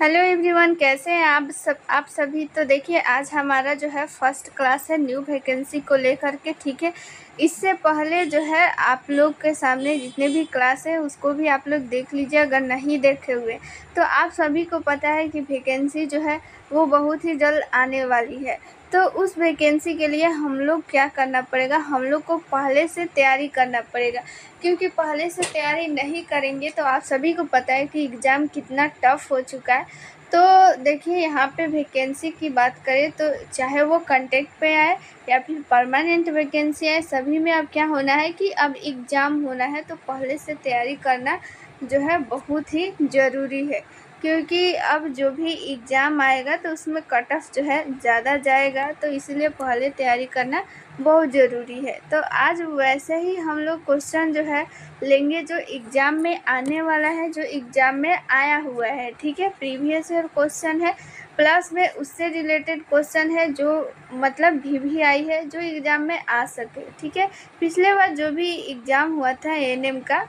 Hello everyone, कैसे हैं आप सभी। तो देखिए, आज हमारा जो है फर्स्ट क्लास है न्यू वैकेंसी को लेकर के। ठीक है, इससे पहले जो है आप लोग के सामने जितने भी क्लास है उसको भी आप लोग देख लीजिए, अगर नहीं देखे हुए तो। आप सभी को पता है कि वैकेंसी जो है वो बहुत ही जल्द आने वाली है। तो उस वैकेंसी के लिए हम लोग क्या करना पड़ेगा, हम लोग को पहले से तैयारी करना पड़ेगा, क्योंकि पहले से तैयारी नहीं करेंगे तो आप सभी को पता है कि एग्ज़ाम कितना टफ़ हो चुका है। तो देखिए, यहाँ पे वैकेंसी की बात करें तो चाहे वो कॉन्ट्रैक्ट पे आए या फिर परमानेंट वैकेंसी आए, सभी में अब क्या होना है कि अब एग्ज़ाम होना है। तो पहले से तैयारी करना जो है बहुत ही ज़रूरी है, क्योंकि अब जो भी एग्ज़ाम आएगा तो उसमें कट ऑफ जो है ज़्यादा जाएगा। तो इसलिए पहले तैयारी करना बहुत ज़रूरी है। तो आज वैसे ही हम लोग क्वेश्चन जो है लेंगे जो एग्ज़ाम में आने वाला है, जो एग्ज़ाम में आया हुआ है। ठीक है, प्रीवियस ईयर क्वेश्चन है, प्लस में उससे रिलेटेड क्वेश्चन है जो मतलब VVI है, जो एग्ज़ाम में आ सके। ठीक है, पिछले बार जो भी एग्ज़ाम हुआ था ANM का,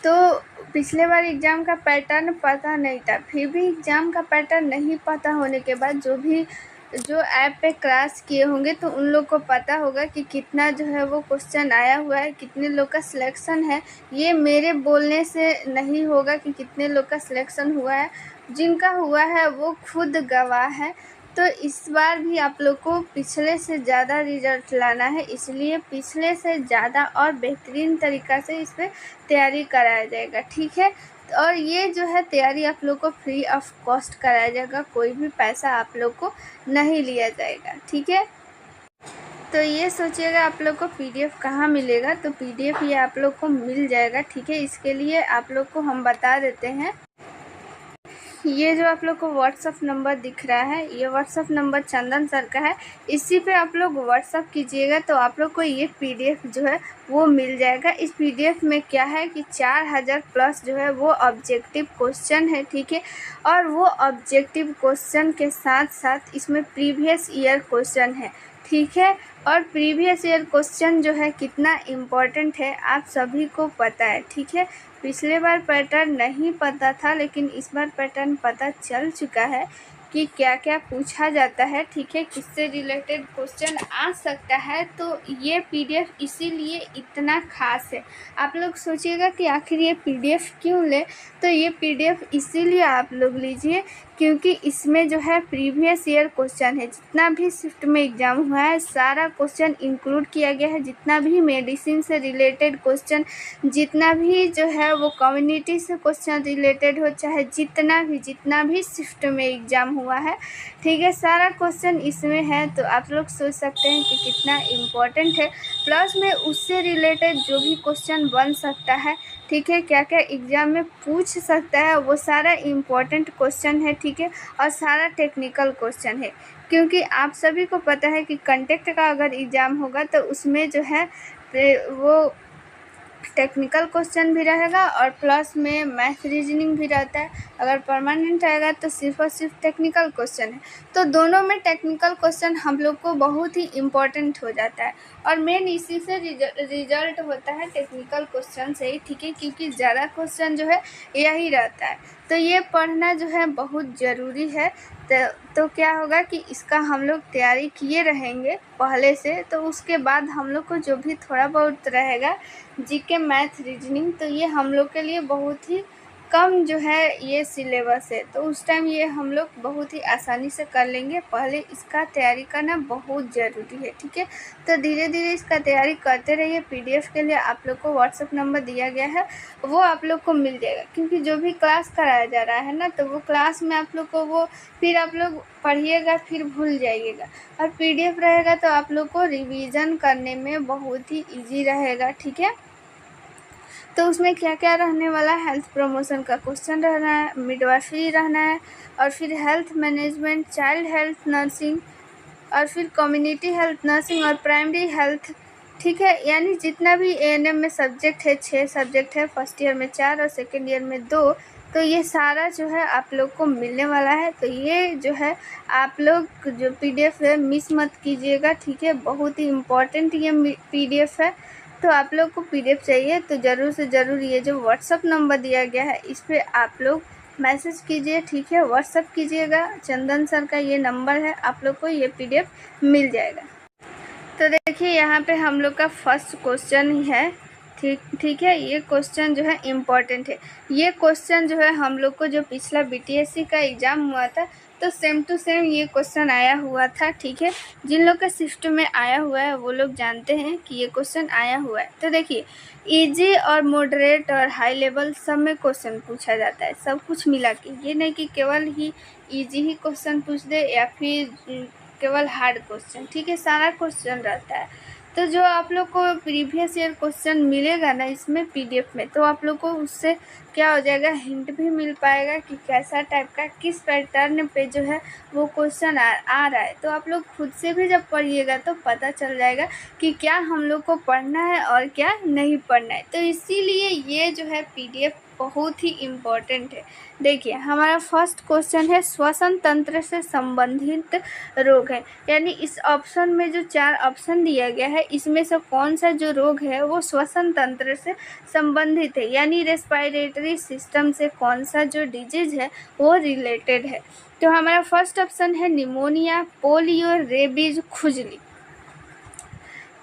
तो पिछले बार एग्ज़ाम का पैटर्न पता नहीं था। फिर भी एग्ज़ाम का पैटर्न नहीं पता होने के बाद जो ऐप पे क्लास किए होंगे तो उन लोग को पता होगा कि कितना जो है वो क्वेश्चन आया हुआ है, कितने लोग का सिलेक्शन है। ये मेरे बोलने से नहीं होगा कि कितने लोग का सिलेक्शन हुआ है, जिनका हुआ है वो खुद गवाह है। तो इस बार भी आप लोग को पिछले से ज़्यादा रिजल्ट लाना है, इसलिए पिछले से ज़्यादा और बेहतरीन तरीक़ा से इस पर तैयारी कराया जाएगा। ठीक है, और ये जो है तैयारी आप लोग को फ्री ऑफ कॉस्ट कराया जाएगा, कोई भी पैसा आप लोग को नहीं लिया जाएगा। ठीक है, तो ये सोचिएगा आप लोग को PDF कहाँ मिलेगा। तो PDF ये आप लोग को मिल जाएगा। ठीक है, इसके लिए आप लोग को हम बता देते हैं। ये जो आप लोग को व्हाट्सअप नंबर दिख रहा है, ये व्हाट्सअप नंबर चंदन सर का है। इसी पे आप लोग व्हाट्सअप कीजिएगा तो आप लोग को ये PDF जो है वो मिल जाएगा। इस PDF में क्या है कि 4000 प्लस जो है वो ऑब्जेक्टिव क्वेश्चन है। ठीक है, और वो ऑब्जेक्टिव क्वेश्चन के साथ साथ इसमें प्रीवियस ईयर क्वेश्चन है। ठीक है, और प्रीवियस ईयर क्वेश्चन जो है कितना इम्पोर्टेंट है आप सभी को पता है। ठीक है, पिछले बार पैटर्न नहीं पता था, लेकिन इस बार पैटर्न पता चल चुका है कि क्या क्या पूछा जाता है। ठीक है, किससे रिलेटेड क्वेश्चन आ सकता है। तो ये PDF इसीलिए इतना ख़ास है। आप लोग सोचिएगा कि आखिर ये PDF क्यों ले, तो ये PDF इसीलिए आप लोग लीजिए क्योंकि इसमें जो है प्रीवियस ईयर क्वेश्चन है, जितना भी शिफ्ट में एग्ज़ाम हुआ है सारा क्वेश्चन इंक्लूड किया गया है। जितना भी मेडिसिन से रिलेटेड क्वेश्चन, जितना भी जो है वो कम्युनिटी से क्वेश्चन रिलेटेड हो, चाहे जितना भी शिफ्ट में एग्ज़ाम हुआ है, ठीक है, सारा क्वेश्चन इसमें है। तो आप लोग सोच सकते हैं कि कितना इम्पोर्टेंट है। प्लस में उससे रिलेटेड जो भी क्वेश्चन बन सकता है, ठीक है, क्या क्या एग्ज़ाम में पूछ सकता है, वो सारा इम्पोर्टेंट क्वेश्चन है। ठीक है, और सारा टेक्निकल क्वेश्चन है, क्योंकि आप सभी को पता है कि कॉन्ट्रैक्ट का अगर एग्ज़ाम होगा तो उसमें जो है वो टेक्निकल क्वेश्चन भी रहेगा और प्लस में मैथ रीजनिंग भी रहता है। अगर परमानेंट आएगा तो सिर्फ और सिर्फ टेक्निकल क्वेश्चन है। तो दोनों में टेक्निकल क्वेश्चन हम लोग को बहुत ही इम्पोर्टेंट हो जाता है, और मेन इसी से रिजल्ट होता है टेक्निकल क्वेश्चन से ही। ठीक है, क्योंकि ज़्यादा क्वेश्चन जो है यही रहता है। तो ये पढ़ना जो है बहुत ज़रूरी है। तो क्या होगा कि इसका हम लोग तैयारी किए रहेंगे पहले से, तो उसके बाद हम लोग को जो भी थोड़ा बहुत रहेगा GK मैथ रीजनिंग, तो ये हम लोग के लिए बहुत ही कम जो है ये सिलेबस है। तो उस टाइम ये हम लोग बहुत ही आसानी से कर लेंगे। पहले इसका तैयारी करना बहुत ज़रूरी है। ठीक है, तो धीरे धीरे इसका तैयारी करते रहिए। PDF के लिए आप लोग को व्हाट्सअप नंबर दिया गया है, वो आप लोग को मिल जाएगा, क्योंकि जो भी क्लास कराया जा रहा है ना, तो वो क्लास में आप लोग को वो फिर आप लोग पढ़िएगा फिर भूल जाइएगा, और PDF रहेगा तो आप लोग को रिवीजन करने में बहुत ही ईजी रहेगा। ठीक है, तो उसमें क्या क्या रहने वाला है, हेल्थ प्रमोशन का क्वेश्चन रहना है, मिडवाइफरी रहना है, और फिर health management, child health nursing, और फिर कम्युनिटी हेल्थ नर्सिंग और प्राइमरी हेल्थ। ठीक है, यानी जितना भी ANM में सब्जेक्ट है, 6 सब्जेक्ट है, फर्स्ट ईयर में 4 और सेकेंड ईयर में 2। तो ये सारा जो है आप लोग को मिलने वाला है। तो ये जो है आप लोग जो PDF है मिस मत कीजिएगा। ठीक है, बहुत ही इम्पोर्टेंट ये PDF है। तो आप लोग को PDF चाहिए तो ज़रूर से ज़रूर ये जो व्हाट्सअप नंबर दिया गया है इस पर आप लोग मैसेज कीजिए, ठीक है, व्हाट्सअप कीजिएगा। चंदन सर का ये नंबर है, आप लोग को ये PDF मिल जाएगा। तो देखिए यहाँ पे हम लोग का फर्स्ट क्वेश्चन ही है, ठीक है। ये क्वेश्चन जो है इम्पॉर्टेंट है। ये क्वेश्चन जो है हम लोग को जो पिछला BTSC का एग्ज़ाम हुआ था तो सेम टू सेम ये क्वेश्चन आया हुआ था, ठीक है। जिन लोग का शिफ्ट में आया हुआ है वो लोग जानते हैं कि ये क्वेश्चन आया हुआ है। तो देखिए इजी और मॉडरेट और हाई लेवल सब में क्वेश्चन पूछा जाता है, सब कुछ मिला के। ये नहीं कि केवल ही इजी ही क्वेश्चन पूछ दे या फिर केवल हार्ड क्वेश्चन, ठीक है, सारा क्वेश्चन रहता है। तो जो आप लोग को प्रीवियस ईयर क्वेश्चन मिलेगा ना इसमें PDF में, तो आप लोग को उससे क्या हो जाएगा, हिंट भी मिल पाएगा कि कैसा टाइप का किस पैटर्न पे जो है वो क्वेश्चन आ रहा है। तो आप लोग खुद से भी जब पढ़िएगा तो पता चल जाएगा कि क्या हम लोग को पढ़ना है और क्या नहीं पढ़ना है। तो इसीलिए ये जो है PDF बहुत ही इम्पोर्टेंट है। देखिए हमारा फर्स्ट क्वेश्चन है श्वसन तंत्र से संबंधित रोग है, यानी इस ऑप्शन में जो 4 ऑप्शन दिया गया है इसमें से कौन सा जो रोग है वो श्वसन तंत्र से संबंधित है, यानी रेस्पिरेटरी सिस्टम से कौन सा जो डिजीज है वो रिलेटेड है। तो हमारा फर्स्ट ऑप्शन है निमोनिया, पोलियो, रेबीज, खुजली।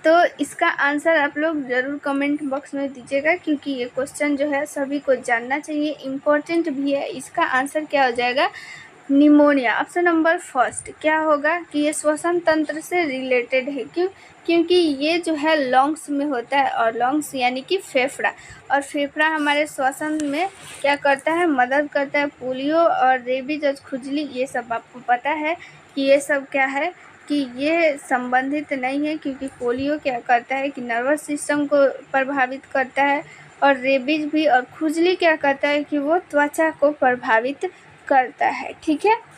तो इसका आंसर आप लोग ज़रूर कमेंट बॉक्स में दीजिएगा, क्योंकि ये क्वेश्चन जो है सभी को जानना चाहिए, इम्पोर्टेंट भी है। इसका आंसर क्या हो जाएगा, निमोनिया। ऑप्शन नंबर फर्स्ट क्या होगा कि ये श्वसन तंत्र से रिलेटेड है। क्यों? क्योंकि ये जो है लंग्स में होता है, और लंग्स यानी कि फेफड़ा, और फेफड़ा हमारे श्वसन में क्या करता है, मदद करता है। पोलियो और रेबीज और खुजली ये सब आपको पता है कि ये सब क्या है कि ये संबंधित नहीं है, क्योंकि पोलियो क्या करता है कि नर्वस सिस्टम को प्रभावित करता है, और रेबीज भी, और खुजली क्या करता है कि वो त्वचा को प्रभावित करता है, ठीक है।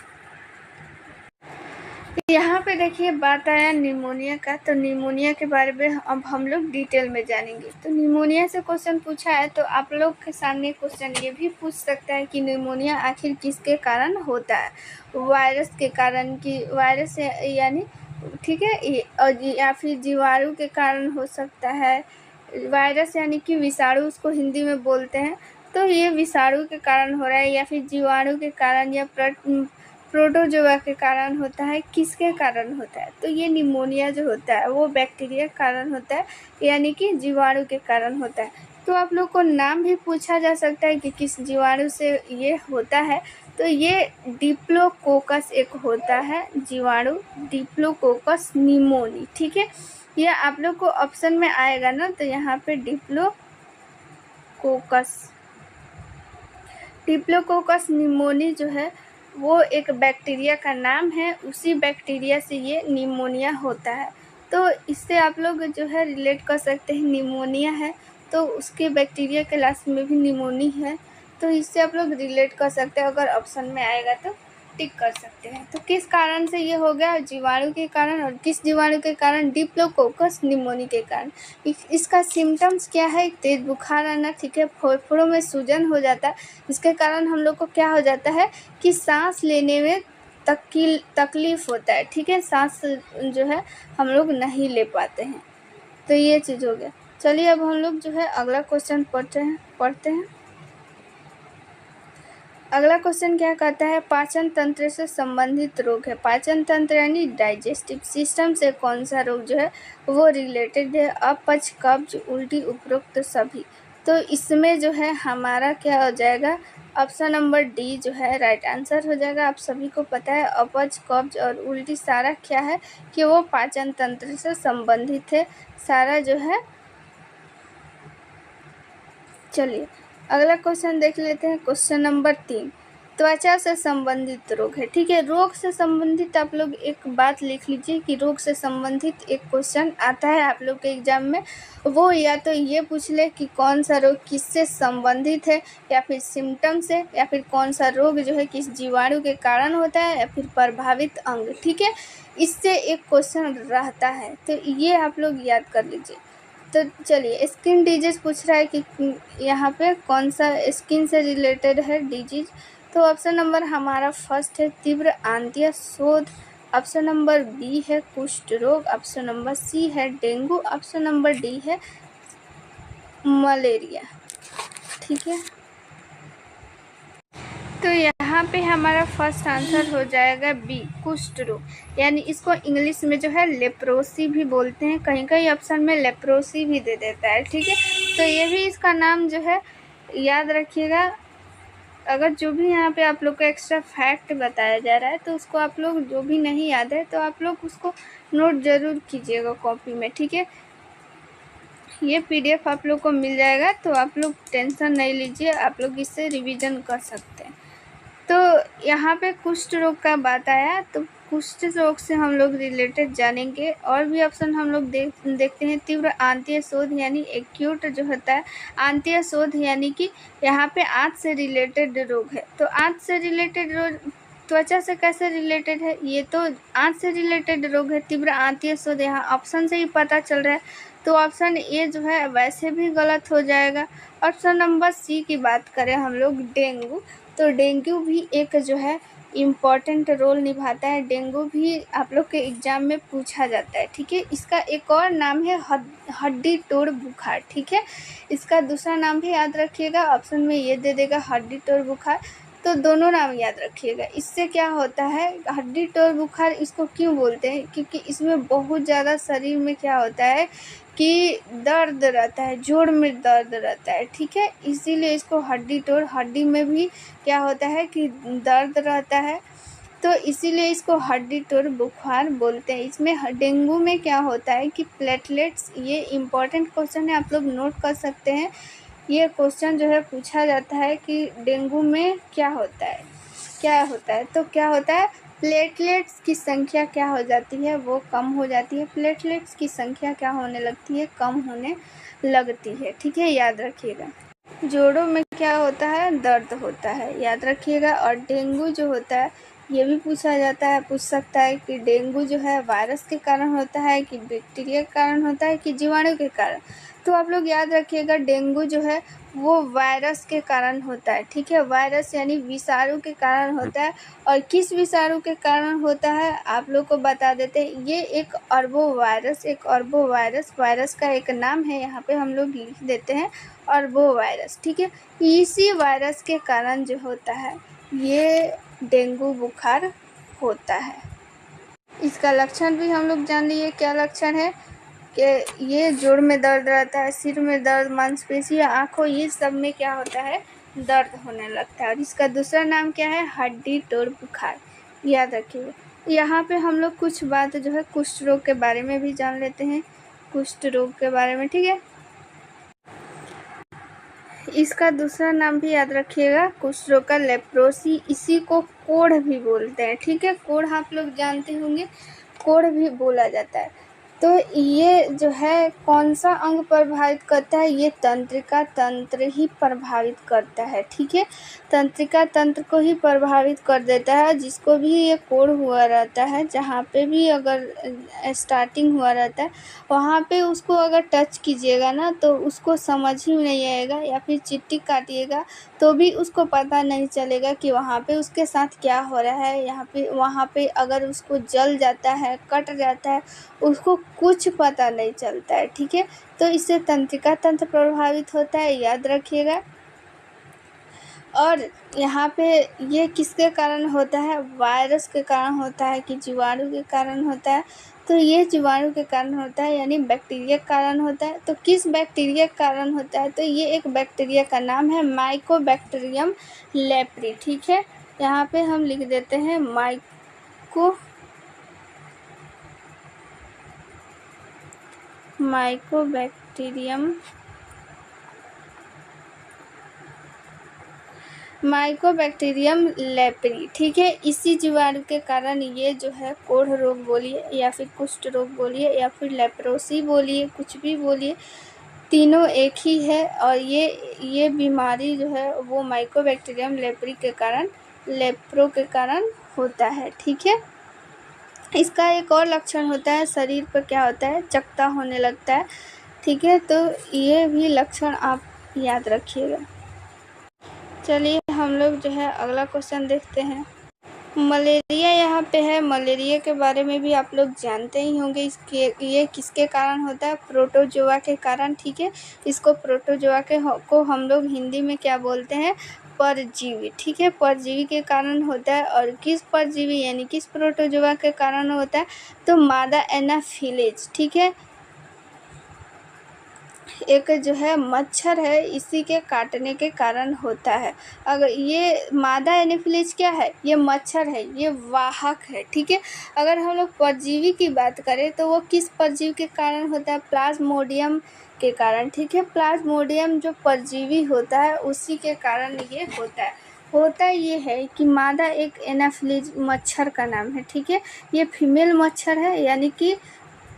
यहाँ पे देखिए बात आया निमोनिया का, तो निमोनिया के बारे में अब हम लोग डिटेल में जानेंगे। तो निमोनिया से क्वेश्चन पूछा है, तो आप लोग के सामने क्वेश्चन ये भी पूछ सकता है कि निमोनिया आखिर किसके कारण होता है, वायरस के कारण, कि वायरस यानी, ठीक है, या फिर जीवाणु के कारण हो सकता है। वायरस यानी कि विषाणु उसको हिंदी में बोलते हैं, तो ये विषाणु के कारण हो रहा है, या फिर जीवाणु के कारण, या प्रोटोजोआ के कारण होता है, किसके कारण होता है। तो ये निमोनिया जो होता है वो बैक्टीरिया के कारण होता है, यानी कि जीवाणु के कारण होता है। तो आप लोग को नाम भी पूछा जा सकता है कि किस जीवाणु से ये होता है। तो ये डिप्लोकोकस एक होता है जीवाणु, डिप्लोकोकस निमोनी, ठीक है। ये आप लोग को ऑप्शन में आएगा ना, तो यहाँ पे डिप्लोकोकस निमोनी जो है वो एक बैक्टीरिया का नाम है, उसी बैक्टीरिया से ये निमोनिया होता है। तो इससे आप लोग जो है रिलेट कर सकते हैं, निमोनिया है तो उसके बैक्टीरिया के लास्ट में भी निमोनी है, तो इससे आप लोग रिलेट कर सकते हैं। अगर ऑप्शन में आएगा तो टिक कर सकते हैं। तो किस कारण से ये हो गया, जीवाणु के कारण, और किस जीवाणु के कारण, डिप्लोकोकस निमोनी के कारण। इसका सिम्टम्स क्या है, तेज बुखार आना, ठीक है, फेफड़ों में सूजन हो जाता है, इसके कारण हम लोग को क्या हो जाता है कि सांस लेने में तकलीफ होता है, ठीक है, सांस जो है हम लोग नहीं ले पाते हैं। तो ये चीज़ हो गया। चलिए अब हम लोग जो है अगला क्वेश्चन पढ़ते हैं। अगला क्वेश्चन क्या कहता है, पाचन तंत्र से संबंधित रोग है। पाचन तंत्र यानी डाइजेस्टिव सिस्टम से कौन सा रोग जो है वो रिलेटेड है, अपच, कब्ज, उल्टी, उपरोक्त सभी। तो इसमें जो है हमारा क्या हो जाएगा, ऑप्शन नंबर डी जो है राइट आंसर हो जाएगा। आप सभी को पता है अपच, कब्ज और उल्टी सारा क्या है कि वो पाचन तंत्र से संबंधित है, सारा जो है। चलिए अगला क्वेश्चन देख लेते हैं, क्वेश्चन नंबर 3, त्वचा से संबंधित रोग है, ठीक है। रोग से संबंधित आप लोग एक बात लिख लीजिए कि रोग से संबंधित एक क्वेश्चन आता है आप लोग के एग्जाम में, वो या तो ये पूछ ले कि कौन सा रोग किससे संबंधित है, या फिर सिम्टम से, या फिर कौन सा रोग जो है किस जीवाणु के कारण होता है, या फिर प्रभावित अंग, ठीक है। इससे एक क्वेश्चन रहता है, तो ये आप लोग याद कर लीजिए। तो चलिए स्किन डिजीज पूछ रहा है कि यहाँ पे कौन सा स्किन से रिलेटेड है डिजीज। तो ऑप्शन नंबर हमारा फर्स्ट है तीव्र आंतीय शोथ, ऑप्शन नंबर बी है कुष्ठ रोग, ऑप्शन नंबर सी है डेंगू, ऑप्शन नंबर डी है मलेरिया, ठीक है। तो यहाँ पे हमारा फर्स्ट आंसर हो जाएगा बी, कुष्ठ रोग। यानी इसको इंग्लिश में जो है लेप्रोसी भी बोलते हैं, कहीं कहीं ऑप्शन में लेप्रोसी भी दे देता है। ठीक है, तो ये भी इसका नाम जो है याद रखिएगा। अगर जो भी यहाँ पे आप लोग को एक्स्ट्रा फैक्ट बताया जा रहा है तो उसको आप लोग, जो भी नहीं याद है तो आप लोग उसको नोट ज़रूर कीजिएगा कॉपी में। ठीक है, ये PDF आप लोग को मिल जाएगा, तो आप लोग टेंशन नहीं लीजिए, आप लोग इससे रिवीजन कर सकते हैं। तो यहाँ पे कुष्ठ रोग का बात आया, तो कुष्ठ रोग से हम लोग रिलेटेड जानेंगे। और भी ऑप्शन हम लोग देखते हैं। तीव्र आंतीय शोथ यानी एक्यूट जो होता है, आंतीय शोथ यानी कि यहाँ पे आंत से रिलेटेड रोग है। तो आंत से रिलेटेड रोग त्वचा से कैसे रिलेटेड है, ये तो आंत से रिलेटेड रोग है। तीव्र आंतीय शोथ यहाँ ऑप्शन से ही पता चल रहा है, तो ऑप्शन ए जो है वैसे भी गलत हो जाएगा। ऑप्शन नंबर सी की बात करें हम लोग, डेंगू, तो डेंगू भी एक जो है इम्पॉर्टेंट रोल निभाता है। डेंगू भी आप लोग के एग्ज़ाम में पूछा जाता है। ठीक है, इसका एक और नाम है हड्डी तोड़ बुखार। ठीक है, इसका दूसरा नाम भी याद रखिएगा, ऑप्शन में ये दे देगा हड्डी तोड़ बुखार, तो दोनों नाम याद रखिएगा। इससे क्या होता है, हड्डी तोड़ बुखार इसको क्यों बोलते हैं, क्योंकि इसमें बहुत ज़्यादा शरीर में क्या होता है कि दर्द रहता है, जोड़ में दर्द रहता है। ठीक है, इसीलिए इसको हड्डी तोड़, हड्डी में भी क्या होता है कि दर्द रहता है, तो इसीलिए इसको हड्डी तोड़ बुखार बोलते हैं। इसमें डेंगू में क्या होता है कि प्लेटलेट्स, ये इम्पॉर्टेंट क्वेश्चन है, आप लोग नोट कर सकते हैं। ये क्वेश्चन जो है पूछा जाता है कि डेंगू में क्या होता है, तो क्या होता है, प्लेटलेट्स की संख्या क्या हो जाती है, वो कम हो जाती है। प्लेटलेट्स की संख्या क्या होने लगती है, कम होने लगती है। ठीक है, याद रखिएगा। जोड़ों में क्या होता है, दर्द होता है, याद रखिएगा। और डेंगू जो होता है ये भी पूछ सकता है कि डेंगू जो है वायरस के कारण होता है कि बैक्टीरिया के कारण होता है कि जीवाणु के कारण। तो आप लोग याद रखिएगा, डेंगू जो है वो वायरस के कारण होता है। ठीक है, वायरस यानी विषाणु के कारण होता है। और किस विषाणु के कारण होता है आप लोग को बता देते हैं, ये एक अर्बो वायरस, वायरस का एक नाम है, यहाँ पे हम लोग लिख देते हैं अर्बो वायरस। ठीक है, इसी वायरस के कारण जो होता है ये डेंगू बुखार होता है। इसका लक्षण भी हम लोग जान लिए, क्या लक्षण है कि ये जोड़ में दर्द रहता है, सिर में दर्द, मांसपेशियाँ, आँखों, ये सब में क्या होता है, दर्द होने लगता है। और इसका दूसरा नाम क्या है, हड्डी तोड़ बुखार, याद रखिए। यहाँ पे हम लोग कुछ बात जो है कुष्ठ रोग के बारे में भी जान लेते हैं, कुष्ठ रोग के बारे में। ठीक है, इसका दूसरा नाम भी याद रखिएगा, कुष्ठ रोग का लेप्रोसी, इसी को कोढ़ भी बोलते हैं। ठीक है, कोढ़ आप लोग जानते होंगे, कोढ़ भी बोला जाता है। तो ये जो है कौन सा अंग प्रभावित करता है, ये तंत्रिका तंत्र ही प्रभावित करता है। ठीक है, तंत्रिका तंत्र को ही प्रभावित कर देता है। जिसको भी ये कोढ़ हुआ रहता है, जहाँ पे भी अगर स्टार्टिंग हुआ रहता है वहाँ पे उसको अगर टच कीजिएगा ना तो उसको समझ ही नहीं आएगा, या फिर चिट्ठी काटिएगा तो भी उसको पता नहीं चलेगा कि वहाँ पे उसके साथ क्या हो रहा है। वहाँ पे अगर उसको जल जाता है, कट जाता है, उसको कुछ पता नहीं चलता है। ठीक है, तो इससे तंत्रिका तंत्र प्रभावित होता है, याद रखिएगा। और यहाँ पे ये किसके कारण होता है, वायरस के कारण होता है कि जीवाणु के कारण होता है, तो ये जीवाणु के कारण होता है, यानी बैक्टीरिया के कारण होता है। तो किस बैक्टीरिया के कारण होता है, तो ये एक बैक्टीरिया का नाम है माइकोबैक्टीरियम लेप्री। ठीक है, यहाँ पे हम लिख देते हैं माइकोबैक्टीरियम लेप्री। ठीक है, इसी जीवाणु के कारण ये जो है कोढ़ रोग बोलिए, या फिर कुष्ठ रोग बोलिए, या फिर लेप्रोसी बोलिए, कुछ भी बोलिए, तीनों एक ही है। और ये बीमारी जो है वो माइकोबैक्टीरियम लेप्री के कारण, लेप्रो के कारण होता है। ठीक है, इसका एक और लक्षण होता है, शरीर पर क्या होता है, चकता होने लगता है। ठीक है, तो ये भी लक्षण आप याद रखिएगा। चलिए हम लोग जो है अगला क्वेश्चन देखते हैं। मलेरिया यहाँ पे है, मलेरिया के बारे में भी आप लोग जानते ही होंगे। ये किसके कारण होता है, प्रोटोजोआ के कारण। ठीक है, इसको प्रोटोजोआ को हम लोग हिंदी में क्या बोलते हैं, परजीवी, ठीक है, परजीवी के कारण होता है। और किस परजीवी यानी किस प्रोटोजोआ के कारण होता है, तो मादा एनाफिलीज, ठीक है, एक जो है मच्छर है, इसी के काटने के कारण होता है। अगर ये मादा एनाफिलीज क्या है, ये मच्छर है, ये वाहक है, ठीक है। अगर हम लोग परजीवी की बात करें तो वो किस परजीवी के कारण होता है, प्लाज्मोडियम के कारण, ठीक है। प्लाज्मोडियम जो परजीवी होता है उसी के कारण ये होता ये है कि मादा एक एनाफिलीज मच्छर का नाम है, ठीक है। ये फीमेल मच्छर है यानी कि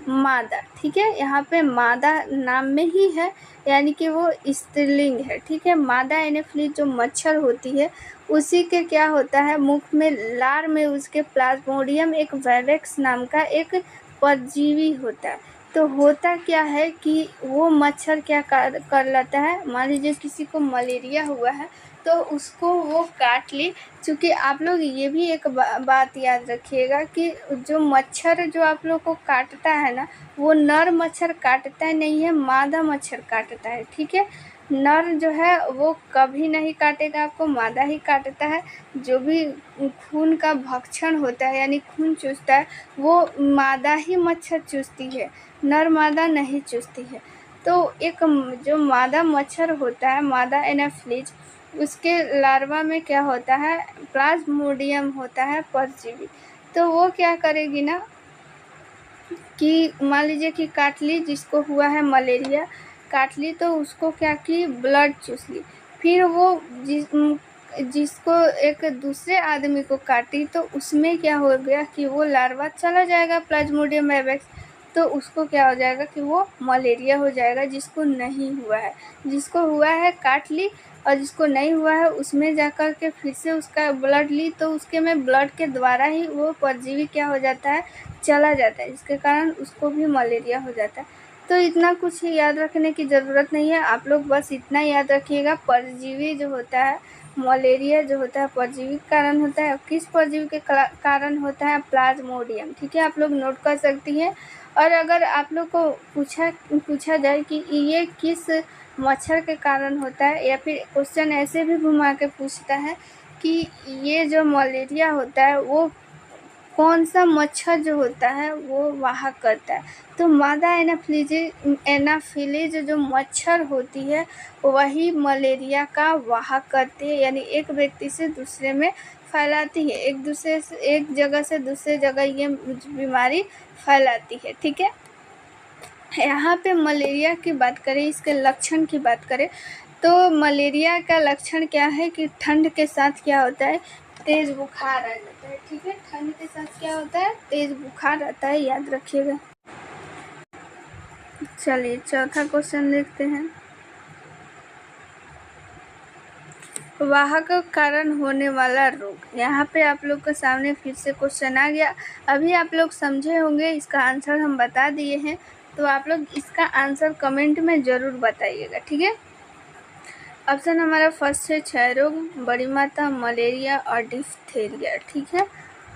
मादा, ठीक है, यहाँ पे मादा नाम में ही है यानी कि वो स्त्रीलिंग है, ठीक है। मादा एनाफिलीज जो मच्छर होती है उसी के क्या होता है, मुख में लार में उसके प्लाज्मोडियम एक वैवेक्स नाम का एक परजीवी होता है। तो होता क्या है कि वो मच्छर क्या कर लेता है, मान लीजिए किसी को मलेरिया हुआ है तो उसको वो काट ली। क्योंकि आप लोग ये भी एक बात याद रखिएगा कि जो मच्छर जो आप लोग को काटता है ना, वो नर मच्छर काटता नहीं है, मादा मच्छर काटता है, ठीक है। नर जो है वो कभी नहीं काटेगा आपको, मादा ही काटता है। जो भी खून का भक्षण होता है यानी खून चूसता है वो मादा ही मच्छर चूसती है, नर मादा नहीं चूसती है। तो एक जो मादा मच्छर होता है, मादा एनाफिलीज, उसके लार्वा में क्या होता है, प्लाज्मोडियम होता है परजीवी। तो वो क्या करेगी ना कि मान लीजिए कि काट ली, जिसको हुआ है मलेरिया काट ली, तो उसको क्या की, ब्लड चूस ली। फिर वो जिसको एक दूसरे आदमी को काटी तो उसमें क्या हो गया कि वो लार्वा चला जाएगा प्लाज्मोडियम एवेक्स, तो उसको क्या हो जाएगा कि वो मलेरिया हो जाएगा। जिसको नहीं हुआ है, जिसको हुआ है काट ली, और जिसको नहीं हुआ है उसमें जाकर के फिर से उसका ब्लड ली, तो उसके में ब्लड के द्वारा ही वो परजीवी क्या हो जाता है, चला जाता है, जिसके कारण उसको भी मलेरिया हो जाता है। तो इतना कुछ याद रखने की ज़रूरत नहीं है, आप लोग बस इतना याद रखिएगा, परजीवी जो होता है, मलेरिया जो होता है परजीवी के कारण होता है। किस परजीवी के कारण होता है, प्लाज्मोडियम, ठीक है, आप लोग नोट कर सकती हैं। और अगर आप लोग को पूछा जाए कि ये किस मच्छर के कारण होता है, या फिर क्वेश्चन ऐसे भी घुमा के पूछता है कि ये जो मलेरिया होता है वो कौन सा मच्छर जो होता है वो वाहक करता है, तो मादा एनाफिलीज जो मच्छर होती है वही मलेरिया का वाहक करती है, यानी एक व्यक्ति से दूसरे में फैलाती है, एक जगह से दूसरे जगह ये बीमारी फैलाती है, ठीक है। यहाँ पे मलेरिया की बात करें, इसके लक्षण की बात करें, तो मलेरिया का लक्षण क्या है कि ठंड के साथ क्या होता है, तेज बुखार आ जाता है, ठीक है। ठंड के साथ क्या होता है, तेज बुखार आता है, याद रखिएगा। चलिए चौथा क्वेश्चन देखते हैं। वाहक कारण होने वाला रोग, यहाँ पे आप लोग के सामने फिर से क्वेश्चन आ गया। अभी आप लोग समझे होंगे, इसका आंसर हम बता दिए हैं, तो आप लोग इसका आंसर कमेंट में ज़रूर बताइएगा, ठीक है। ऑप्शन हमारा फर्स्ट है क्षय रोग, बड़ी माता, मलेरिया और डिफ्थेरिया, ठीक है।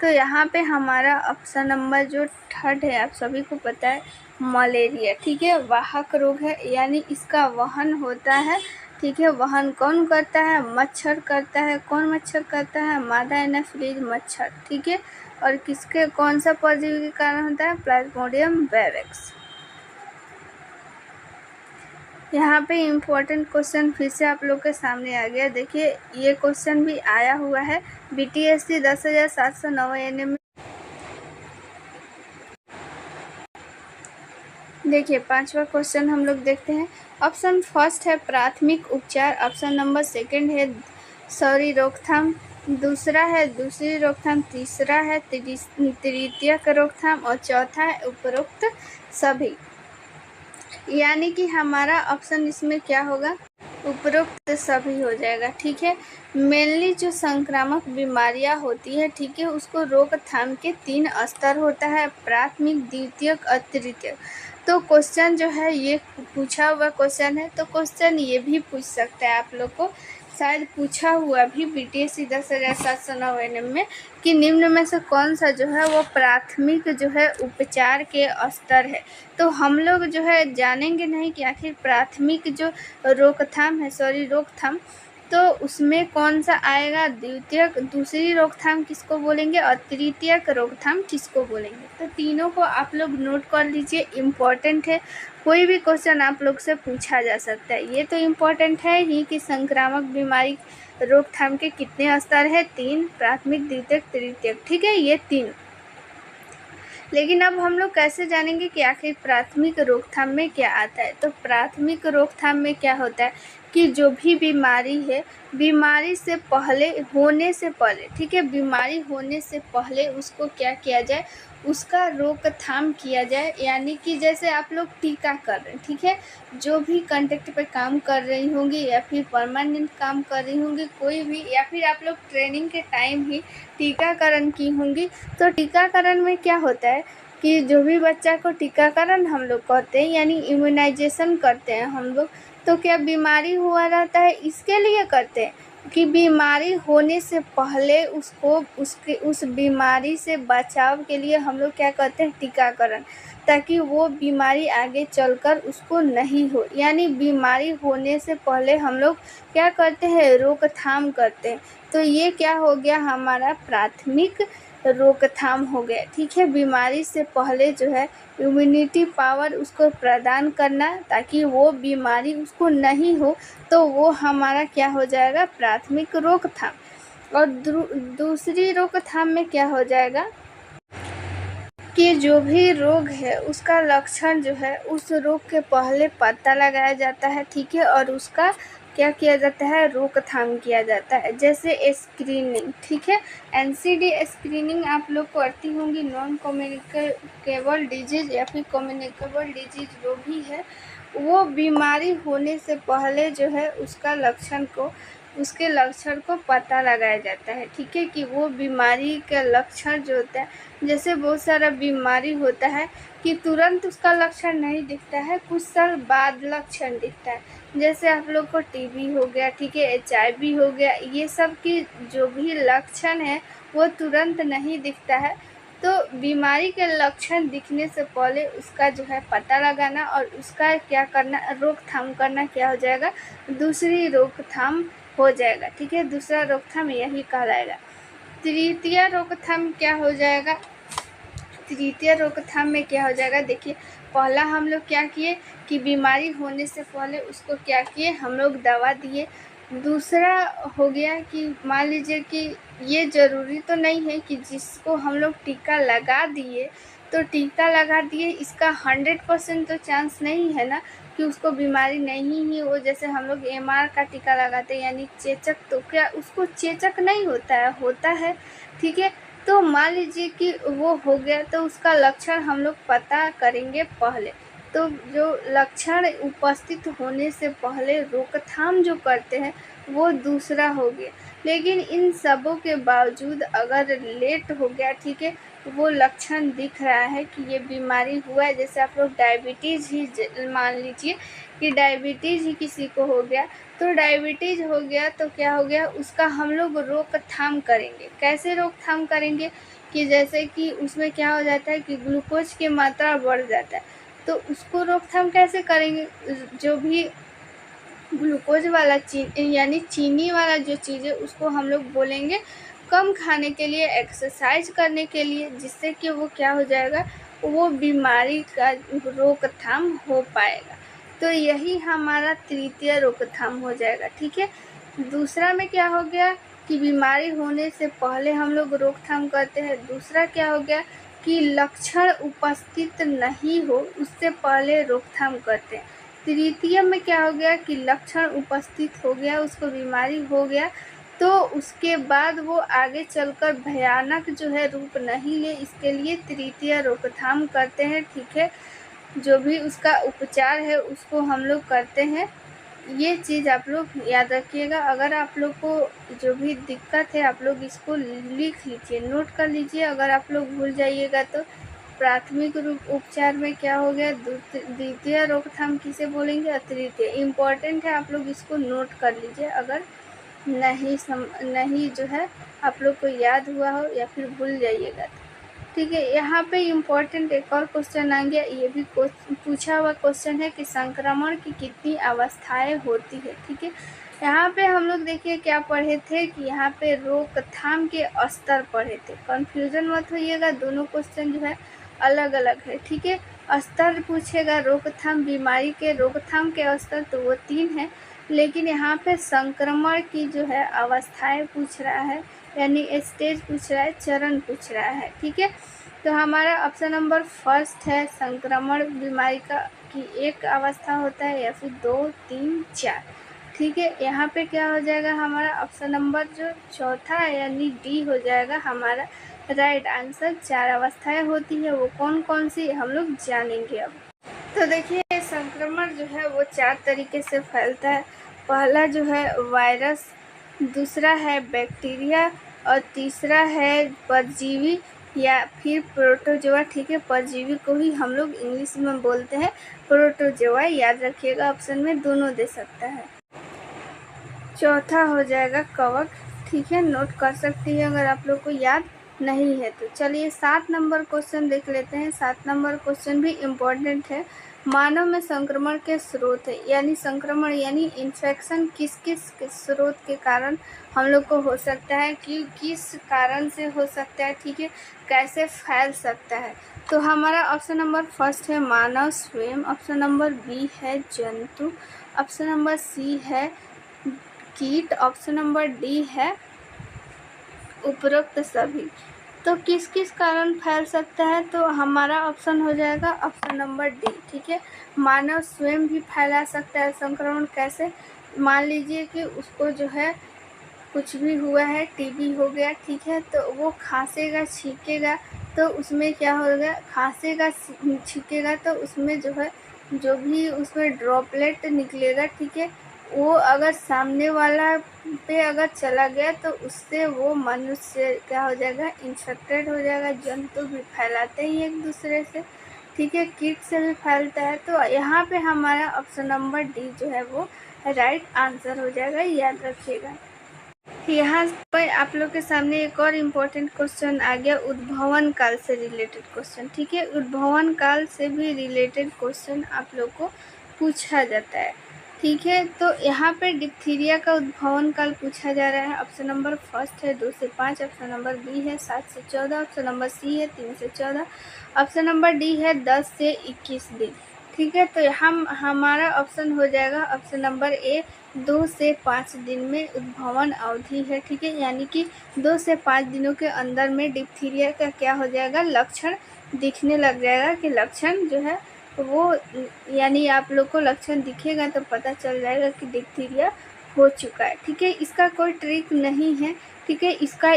तो यहाँ पे हमारा ऑप्शन नंबर जो थर्ड है, आप सभी को पता है, मलेरिया, ठीक है, वाहक रोग है, यानी इसका वहन होता है, ठीक है। वहन कौन करता है, मच्छर करता है। कौन मच्छर करता है, मादा एनाफिलीज मच्छर, ठीक है। और किसके कौन सा परजीवी के कारण होता है, प्लाज्मोडियम वेवेक्स। यहाँ पे इम्पोर्टेंट क्वेश्चन फिर से आप लोग के सामने आ गया। देखिए ये क्वेश्चन भी आया हुआ है BTSC 10,709 ANM में। देखिए पांचवा क्वेश्चन हम लोग देखते हैं। ऑप्शन फर्स्ट है प्राथमिक उपचार, ऑप्शन नंबर सेकंड है रोकथाम, दूसरा है दूसरी रोकथाम, तीसरा है तृतीयक रोकथाम और चौथा है उपरोक्त सभी। यानी कि हमारा ऑप्शन इसमें क्या होगा, उपरोक्त सभी हो जाएगा, ठीक है। मेनली जो संक्रामक बीमारियां होती है, ठीक है, उसको रोकथाम के 3 स्तर होता है, प्राथमिक, द्वितीयक और तृतीयक। तो क्वेश्चन जो है ये पूछा हुआ क्वेश्चन है, तो क्वेश्चन ये भी पूछ सकता है आप लोग को, शायद पूछा हुआ भी BTSC 10,709 ANM में, कि निम्न में से कौन सा जो है वो प्राथमिक जो है उपचार के स्तर है। तो हम लोग जो है जानेंगे नहीं कि आखिर प्राथमिक जो रोकथाम है, रोकथाम, तो उसमें कौन सा आएगा, द्वितीयक दूसरी रोकथाम किसको बोलेंगे और तृतीयक रोकथाम किसको बोलेंगे। तो तीनों को आप लोग नोट कर लीजिए, इम्पॉर्टेंट है, कोई भी क्वेश्चन आप लोग से पूछा जा सकता है। ये तो इम्पॉर्टेंट है ही कि संक्रामक बीमारी रोकथाम के कितने स्तर है, 3, प्राथमिक, द्वितीयक, तृतीयक, ठीक है, ये 3। लेकिन अब हम लोग कैसे जानेंगे कि आखिर प्राथमिक रोकथाम में क्या आता है। तो प्राथमिक रोकथाम में क्या होता है कि जो भी बीमारी है, बीमारी से पहले, होने से पहले, ठीक है, बीमारी होने से पहले उसको क्या किया जाए, उसका रोकथाम किया जाए। यानी कि जैसे आप लोग टीका कर रहे हैं, ठीक है, जो भी कॉन्ट्रैक्ट पे काम कर रही होंगी या फिर परमानेंट काम कर रही होंगी कोई भी, या फिर आप लोग ट्रेनिंग के टाइम ही टीकाकरण की होंगी। तो टीकाकरण में क्या होता है कि जो भी बच्चा को टीकाकरण हम लोग करते हैं, यानी इम्यूनाइजेशन करते हैं हम लोग, तो क्या बीमारी हुआ रहता है इसके लिए करते हैं कि बीमारी होने से पहले उसको उस बीमारी से बचाव के लिए हम लोग क्या करते हैं, टीकाकरण, ताकि वो बीमारी आगे चलकर उसको नहीं हो। यानी बीमारी होने से पहले हम लोग क्या करते हैं, रोकथाम करते हैं। तो ये क्या हो गया, हमारा प्राथमिक रोकथाम हो गया, ठीक है। बीमारी से पहले जो है इम्यूनिटी पावर उसको प्रदान करना ताकि वो बीमारी उसको नहीं हो, तो वो हमारा क्या हो जाएगा, प्राथमिक रोकथाम। और दूसरी रोकथाम में क्या हो जाएगा कि जो भी रोग है उसका लक्षण जो है उस रोग के पहले पता लगाया जाता है, ठीक है, और उसका क्या किया जाता है, रोकथाम किया जाता है। जैसे स्क्रीनिंग, ठीक है, एनसीडी स्क्रीनिंग आप लोग करती होंगी, नॉन कम्युनिकेबल डिजीज या फिर कम्युनिकेबल डिजीज जो भी है, वो बीमारी होने से पहले जो है उसके लक्षण को पता लगाया जाता है, ठीक है, कि वो बीमारी का लक्षण जो होता है, जैसे बहुत सारा बीमारी होता है कि तुरंत उसका लक्षण नहीं दिखता है, कुछ साल बाद लक्षण दिखता है। जैसे आप लोग को टीबी हो गया, ठीक है, HIV हो गया, ये सब की जो भी लक्षण है वो तुरंत नहीं दिखता है। तो बीमारी के लक्षण दिखने से पहले उसका जो है पता लगाना और उसका क्या करना, रोकथाम करना, क्या हो जाएगा, दूसरी रोकथाम हो जाएगा, ठीक है। दूसरा रोकथाम यही कहलाएगा। तृतीय रोकथाम क्या हो जाएगा, तृतीय रोकथाम में क्या हो जाएगा, देखिए, पहला हम लोग क्या किए कि बीमारी होने से पहले उसको क्या किए, हम लोग दवा दिए। दूसरा हो गया कि मान लीजिए कि ये ज़रूरी तो नहीं है कि जिसको हम लोग टीका लगा दिए तो टीका लगा दिए, इसका 100% तो चांस नहीं है ना कि उसको बीमारी नहीं ही हो। जैसे हम लोग MR का टीका लगाते हैं यानी चेचक, तो क्या उसको चेचक नहीं होता है, ठीक है। तो मान लीजिए कि वो हो गया तो उसका लक्षण हम लोग पता करेंगे पहले। तो जो लक्षण उपस्थित होने से पहले रोकथाम जो करते हैं वो दूसरा हो गया। लेकिन इन सबों के बावजूद अगर लेट हो गया, ठीक है, वो लक्षण दिख रहा है कि ये बीमारी हुआ है, जैसे आप लोग डायबिटीज़ ही मान लीजिए कि डायबिटीज़ ही किसी को हो गया, तो डायबिटीज़ हो गया तो क्या हो गया, उसका हम लोग रोकथाम करेंगे। कैसे रोकथाम करेंगे कि जैसे कि उसमें क्या हो जाता है कि ग्लूकोज की मात्रा बढ़ जाता है, तो उसको रोकथाम कैसे करेंगे, जो भी ग्लूकोज वाला यानी चीनी वाला जो चीज़ है उसको हम लोग बोलेंगे कम खाने के लिए, एक्सरसाइज करने के लिए, जिससे कि वो क्या हो जाएगा, वो बीमारी का रोकथाम हो पाएगा। तो यही हमारा तृतीय रोकथाम हो जाएगा, ठीक है। दूसरा में क्या हो गया कि बीमारी होने से पहले हम लोग रोकथाम करते हैं। दूसरा क्या हो गया कि लक्षण उपस्थित नहीं हो उससे पहले रोकथाम करते हैं। तृतीय में क्या हो गया कि लक्षण उपस्थित हो गया, उसको बीमारी हो गया, तो उसके बाद वो आगे चलकर भयानक जो है रूप नहीं ले, इसके लिए तृतीय रोकथाम करते हैं, ठीक है। जो भी उसका उपचार है उसको हम लोग करते हैं। ये चीज़ आप लोग याद रखिएगा। अगर आप लोग को जो भी दिक्कत है आप लोग इसको लिख लीजिए, नोट कर लीजिए। अगर आप लोग भूल जाइएगा तो प्राथमिक रूप उपचार में क्या हो गया, द्वितीय रोकथाम किसे बोलेंगे और तृतीय। इम्पॉर्टेंट है, आप लोग इसको नोट कर लीजिए। अगर नहीं जो है आप लोग को याद हुआ हो या फिर भूल जाइएगा तो ठीक है। यहाँ पे इम्पोर्टेंट एक और क्वेश्चन आ गया, ये भी पूछा हुआ क्वेश्चन है कि संक्रमण की कितनी अवस्थाएं होती है, ठीक है। यहाँ पे हम लोग देखिए क्या पढ़े थे कि यहाँ पे रोकथाम के स्तर पढ़े थे। कंफ्यूजन मत होइएगा, दोनों क्वेश्चन जो है अलग अलग है, ठीक है। स्तर पूछेगा रोकथाम, बीमारी के रोकथाम के स्तर तो वो 3 है, लेकिन यहाँ पे संक्रमण की जो है अवस्थाएं पूछ रहा है, यानी स्टेज पूछ रहा है, चरण पूछ रहा है, ठीक है। तो हमारा ऑप्शन नंबर फर्स्ट है संक्रमण बीमारी का कि एक अवस्था होता है या फिर 2, 3, 4, ठीक है। यहाँ पे क्या हो जाएगा हमारा ऑप्शन नंबर जो चौथा है यानी डी हो जाएगा हमारा राइट आंसर। 4 अवस्थाएं होती है, वो कौन कौन सी हम लोग जानेंगे अब। तो देखिए संक्रमण जो है वो 4 तरीके से फैलता है। पहला जो है वायरस, दूसरा है बैक्टीरिया और तीसरा है परजीवी या फिर प्रोटोजोआ, ठीक है। परजीवी को ही हम लोग इंग्लिश में बोलते हैं प्रोटोजोआ, याद रखिएगा ऑप्शन में दोनों दे सकता है। चौथा हो जाएगा कवक, ठीक है, नोट कर सकती है अगर आप लोग को याद नहीं है तो। चलिए 7 नंबर क्वेश्चन देख लेते हैं। 7 नंबर क्वेश्चन भी इम्पोर्टेंट है। मानव में संक्रमण के स्रोत है, यानी संक्रमण यानी इन्फेक्शन किस किस स्रोत के कारण हम लोग को हो सकता है, कि किस कारण से हो सकता है, ठीक है, कैसे फैल सकता है। तो हमारा ऑप्शन नंबर फर्स्ट है मानव स्वयं, ऑप्शन नंबर बी है जंतु, ऑप्शन नंबर सी है कीट, ऑप्शन नंबर डी है उपरोक्त सभी। तो किस किस कारण फैल सकता है, तो हमारा ऑप्शन हो जाएगा ऑप्शन नंबर डी, ठीक है। मानव स्वयं भी फैला सकता है संक्रमण, कैसे, मान लीजिए कि उसको जो है कुछ भी हुआ है, टीबी हो गया, ठीक है, तो वो खांसेगा छींकेगा तो उसमें क्या होगा, खांसेगा छींकेगा तो उसमें जो है जो भी उसमें ड्रॉपलेट निकलेगा, ठीक है, वो अगर सामने वाला पे अगर चला गया तो उससे वो मनुष्य क्या हो जाएगा, इन्फेक्टेड हो जाएगा। जंतु भी फैलाते ही एक दूसरे से, ठीक है, कीट से भी फैलता है। तो यहाँ पे हमारा ऑप्शन नंबर डी जो है वो राइट आंसर हो जाएगा, याद रखिएगा। यहाँ पर आप लोग के सामने एक और इम्पोर्टेंट क्वेश्चन आ गया, उद्भवन काल से रिलेटेड क्वेश्चन, ठीक है। उद्भवन काल से भी रिलेटेड क्वेश्चन आप लोग को पूछा जाता है, ठीक है। तो यहाँ पे डिप्थीरिया का उद्भवन काल पूछा जा रहा है। ऑप्शन नंबर फर्स्ट है 2 से 5, ऑप्शन नंबर बी है 7 से 14, ऑप्शन नंबर सी है 3 से 14, ऑप्शन नंबर डी है 10 से 21 दिन, ठीक है। तो हमारा ऑप्शन हो जाएगा ऑप्शन नंबर ए, 2 से 5 दिन में उद्भवन अवधि है, ठीक है, यानी कि 2 से 5 दिनों के अंदर में डिप्थीरिया का क्या हो जाएगा, लक्षण दिखने लग जाएगा, कि लक्षण जो है वो, यानी आप लोग को लक्षण दिखेगा तो पता चल जाएगा कि डिप्थीरिया हो चुका है, ठीक है। इसका कोई ट्रिक नहीं है, ठीक है, इसका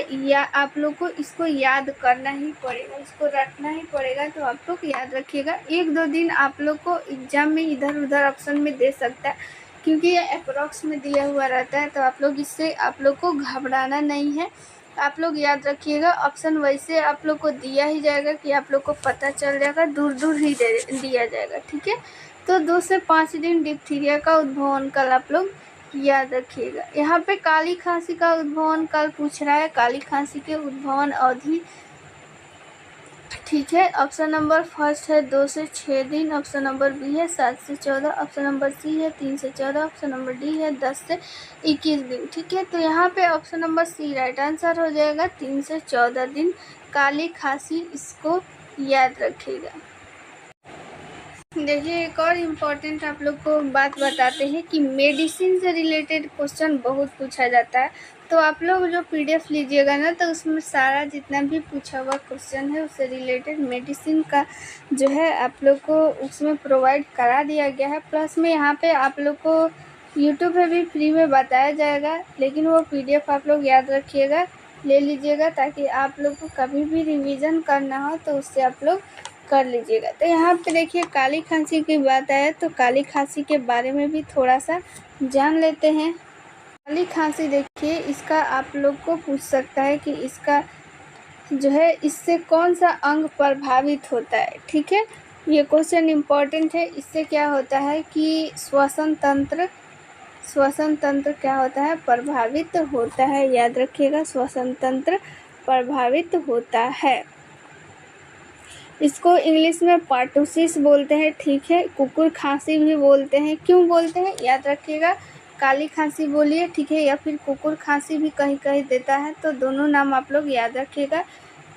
आप लोग को इसको याद करना ही पड़ेगा, इसको रटना ही पड़ेगा। तो आप लोग याद रखिएगा, 1-2 दिन आप लोग को एग्जाम में इधर उधर ऑप्शन में दे सकता है, क्योंकि ये अप्रॉक्स में दिया हुआ रहता है। तो आप लोग इससे आप लोग को घबराना नहीं है। आप लोग याद रखिएगा, ऑप्शन वैसे आप लोग को दिया ही जाएगा कि आप लोग को पता चल जाएगा, दूर दूर ही दिया जाएगा, ठीक है। तो 2 से 5 दिन डिप्थीरिया का उद्भवन काल आप लोग याद रखिएगा। यहाँ पे काली खांसी का उद्भवन काल पूछ रहा है, काली खांसी के उद्भवन अवधि, ठीक है। ऑप्शन नंबर फर्स्ट है 2 से 6 दिन, ऑप्शन नंबर बी है 7 से 14, ऑप्शन नंबर सी है 3 से 14, ऑप्शन नंबर डी है 10 से 21 दिन, ठीक है। तो यहाँ पे option number C right answer हो जाएगा, 3 से 14 दिन काली खांसी, इसको याद रखिएगा। देखिए एक और इम्पोर्टेंट आप लोग को बात बताते हैं कि मेडिसिन से रिलेटेड क्वेश्चन बहुत पूछा जाता है। तो आप लोग जो पीडीएफ लीजिएगा ना, तो उसमें सारा जितना भी पूछा हुआ क्वेश्चन है उससे रिलेटेड मेडिसिन का जो है आप लोग को उसमें प्रोवाइड करा दिया गया है। प्लस में यहाँ पे आप लोग को यूट्यूब पे भी फ्री में बताया जाएगा, लेकिन वो पीडीएफ आप लोग याद रखिएगा, ले लीजिएगा, ताकि आप लोग को कभी भी रिविज़न करना हो तो उससे आप लोग कर लीजिएगा। तो यहाँ पे देखिए काली खांसी की बात आए तो काली खांसी के बारे में भी थोड़ा सा जान लेते हैं। काली खांसी देखिए, इसका आप लोग को पूछ सकता है कि इसका जो है इससे कौन सा अंग प्रभावित होता है, ठीक है, ये क्वेश्चन इम्पोर्टेंट है। इससे क्या होता है कि श्वसन तंत्र क्या होता है, प्रभावित होता है, याद रखिएगा, श्वसन तंत्र प्रभावित होता है। इसको इंग्लिश में पार्टोसिस बोलते हैं, ठीक है, कुकुर खांसी भी बोलते हैं। क्यों बोलते हैं, याद रखिएगा, काली खांसी बोलिए, ठीक है, या फिर कुकुर खांसी भी कहीं कहीं देता है, तो दोनों नाम आप लोग याद रखिएगा,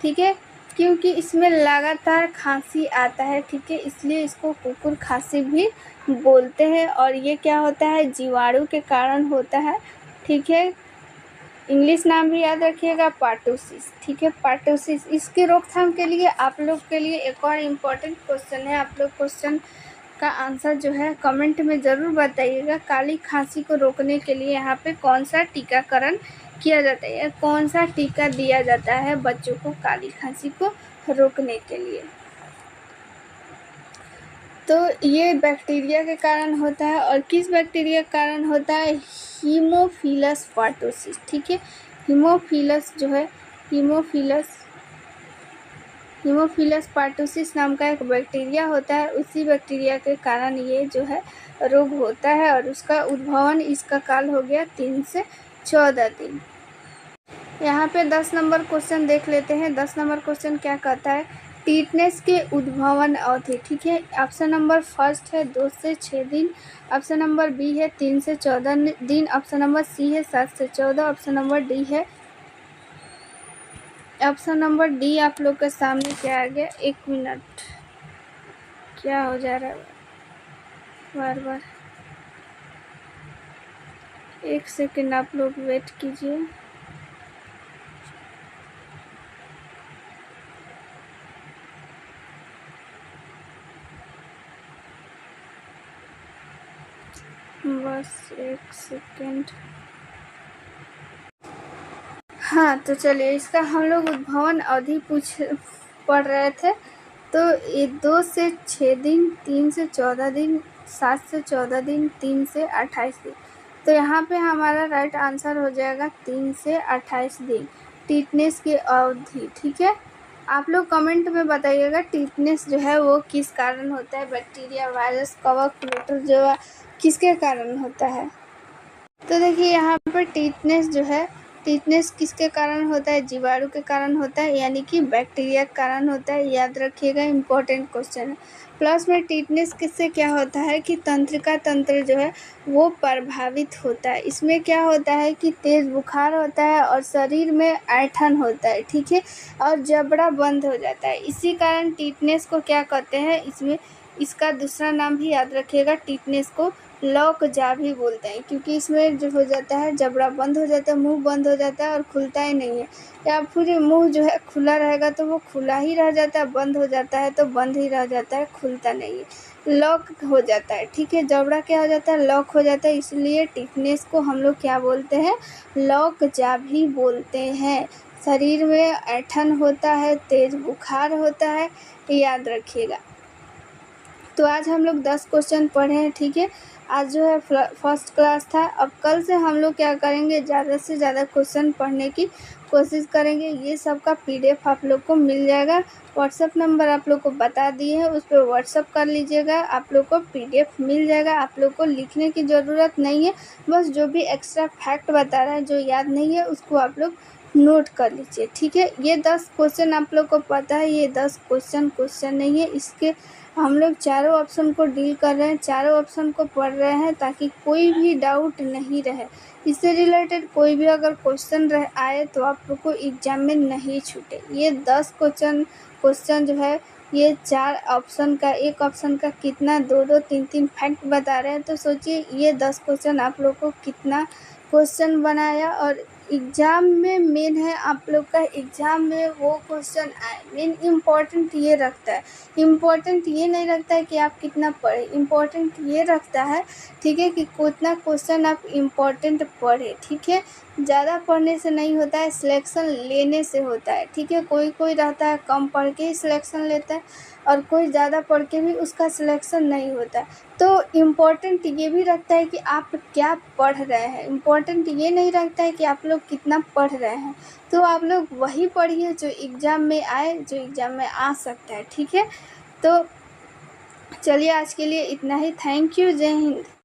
ठीक है, क्योंकि इसमें लगातार खांसी आता है, ठीक है, इसलिए इसको कुकुर खांसी भी बोलते हैं। और ये क्या होता है, जीवाणु के कारण होता है, ठीक है। इंग्लिश नाम भी याद रखिएगा, पार्टोसिस, ठीक है, पार्टोसिस। इसकी रोकथाम के लिए आप लोग के लिए एक और इम्पोर्टेंट क्वेश्चन है, आप लोग क्वेश्चन का आंसर जो है कमेंट में ज़रूर बताइएगा। काली खांसी को रोकने के लिए यहाँ पे कौन सा टीकाकरण किया जाता है, कौन सा टीका दिया जाता है बच्चों को काली खांसी को रोकने के लिए। तो ये बैक्टीरिया के कारण होता है, और किस बैक्टीरिया के कारण होता है, हीमोफिलस पार्टोसिस, ठीक है। हीमोफिलस जो है, हीमोफिलस पार्टोसिस नाम का एक बैक्टीरिया होता है, उसी बैक्टीरिया के कारण ये जो है रोग होता है, और उसका उद्भवन, इसका काल हो गया 3 से 14 दिन। यहाँ पे 10 नंबर क्वेश्चन देख लेते हैं। 10 नंबर क्वेश्चन क्या कहता है, टीटनेस के उद्भवन अवधि, ठीक है। ऑप्शन नंबर फर्स्ट है 2 से 6 दिन, ऑप्शन नंबर बी है 3 से 14 दिन, ऑप्शन नंबर सी है 7 से 14, ऑप्शन नंबर डी है, ऑप्शन नंबर डी आप लोग के सामने क्या आ गया, 1 मिनट, क्या हो जा रहा है बार बार, 1 सेकेंड आप लोग वेट कीजिए। बस 1 सेकेंड। हाँ, तो चलिए, इसका हम लोग उद्भवन अवधि पढ़ रहे थे। तो ये 2 से 6 दिन, 3 से 14 दिन, 7 से 14 दिन, 3 से 28 दिन। तो यहाँ पे हमारा राइट आंसर हो जाएगा 3 से 28 दिन टीटनेस की अवधि, ठीक है। आप लोग कमेंट में बताइएगा टीटनेस जो है वो किस कारण होता है, बैक्टीरिया, वायरस, कवक, प्रोटोजोआ, किसके कारण होता है। तो देखिए यहाँ पर टीटनेस जो है, टीटनेस किसके कारण होता है, जीवाणु के कारण होता है, यानी कि बैक्टीरिया के कारण होता है, याद रखिएगा, इम्पोर्टेंट क्वेश्चन है। प्लस में टीटनेस किससे क्या होता है कि तंत्रिका तंत्र जो है वो प्रभावित होता है। इसमें क्या होता है कि तेज़ बुखार होता है और शरीर में ऐंठन होता है, ठीक है, और जबड़ा बंद हो जाता है। इसी कारण टीटनेस को क्या कहते हैं, इसमें इसका दूसरा नाम भी याद रखिएगा, टीटनेस को लॉकजा भी बोलते हैं, क्योंकि इसमें जो हो जाता है जबड़ा बंद हो जाता है, मुंह बंद हो जाता है और खुलता ही नहीं है, या फिर मुंह जो है खुला रहेगा तो वो खुला ही रह जाता है, बंद हो जाता है तो बंद ही रह जाता है, खुलता नहीं है, लॉक हो जाता है, ठीक है। जबड़ा क्या हो जाता है, लॉक हो जाता है, इसलिए टीटनेस को हम लोग क्या बोलते हैं, लॉकजा भी बोलते हैं। शरीर में ऐंठन होता है, तेज बुखार होता है, याद रखिएगा। तो आज हम लोग 10 क्वेश्चन पढ़े हैं, ठीक है। आज जो है फर्स्ट क्लास था। अब कल से हम लोग क्या करेंगे, ज़्यादा से ज़्यादा क्वेश्चन पढ़ने की कोशिश करेंगे। ये सब का PDF आप लोग को मिल जाएगा। व्हाट्सअप नंबर आप लोग को बता दिए हैं, उस पर व्हाट्सअप कर लीजिएगा, आप लोग को PDF मिल जाएगा। आप लोग को लिखने की ज़रूरत नहीं है, बस जो भी एक्स्ट्रा फैक्ट बता रहा है, जो याद नहीं है उसको आप लोग नोट कर लीजिए, ठीक है। ये 10 क्वेश्चन आप लोग को पता है, ये 10 क्वेश्चन नहीं है, इसके हम लोग चारों ऑप्शन को डील कर रहे हैं, चारों ऑप्शन को पढ़ रहे हैं, ताकि कोई भी डाउट नहीं रहे। इससे रिलेटेड कोई भी अगर क्वेश्चन आए तो आप लोग को एग्जाम में नहीं छूटे। ये 10 क्वेश्चन जो है, ये 4 ऑप्शन का, एक ऑप्शन का कितना 2-2, 3-3 फैक्ट बता रहे हैं। तो सोचिए ये 10 क्वेश्चन आप लोग को कितना क्वेश्चन बनाया। और एग्ज़ाम में मेन है आप लोग का, एग्ज़ाम में वो क्वेश्चन आए, मेन इम्पॉर्टेंट ये रखता है। इम्पॉर्टेंट ये नहीं रखता है कि आप कितना पढ़े, इम्पॉर्टेंट ये रखता है, ठीक है, कि कितना क्वेश्चन आप इम्पॉर्टेंट पढ़े, ठीक है। ज़्यादा पढ़ने से नहीं होता है, सिलेक्शन लेने से होता है, ठीक है। कोई कोई रहता है कम पढ़ के ही सिलेक्शन लेता है, और कोई ज़्यादा पढ़ के भी उसका सिलेक्शन नहीं होता। तो इम्पॉर्टेंट ये भी रखता है कि आप क्या पढ़ रहे हैं, इम्पॉर्टेंट ये नहीं रखता है कि आप लोग कितना पढ़ रहे हैं। तो आप लोग वही पढ़िए जो एग्ज़ाम में आए, जो एग्ज़ाम में आ सकता है, ठीक है। तो चलिए आज के लिए इतना ही। थैंक यू, जय हिंद।